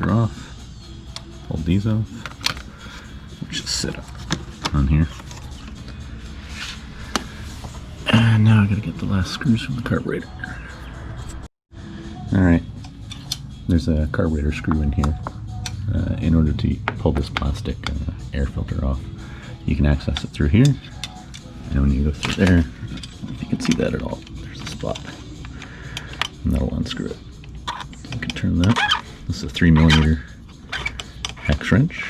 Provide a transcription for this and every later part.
screw off. Pull these off. Just sit up on here. And now I gotta get the last screws from the carburetor. Alright, there's a carburetor screw in here. In order to pull this plastic air filter off, you can access it through here. And when you go through there, if you can see that at all, there's a spot. And that'll unscrew it. You can turn that. This is a 3mm hex wrench.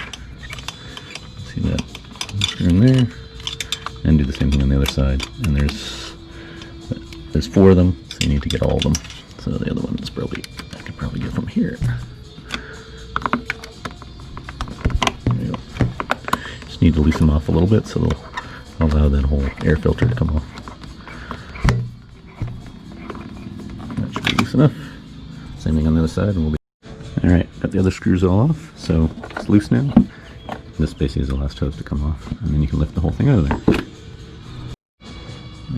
See that? Unscrew in there. And do the same thing on the other side. And there's 4 of them, so you need to get all of them. So the other one is probably, I could probably get from here. There you go. Just need to loosen them off a little bit so they'll allow that whole air filter to come off. That should be loose enough. Same thing on the other side, and we'll be alright. Got the other screws all off, so it's loose now. This basically is the last hose to come off, and then you can lift the whole thing out of there.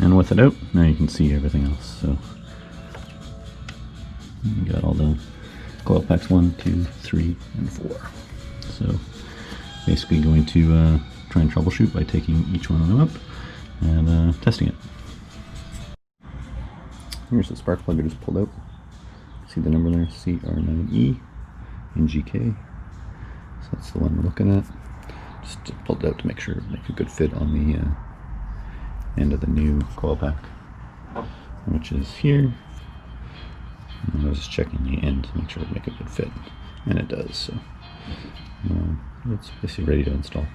And with it out, now you can see everything else. So you got all the coil packs 1, 2, 3, and 4. So basically going to try and troubleshoot by taking each one of them up and testing it. Here's the spark plug I just pulled out. See the number there, CR9E in GK. So that's the one we're looking at. Just pulled it out to make sure it make a good fit on the end of the new coil pack, which is here. And I was just checking the end to make sure it make a good fit, and it does. So it's basically ready to install.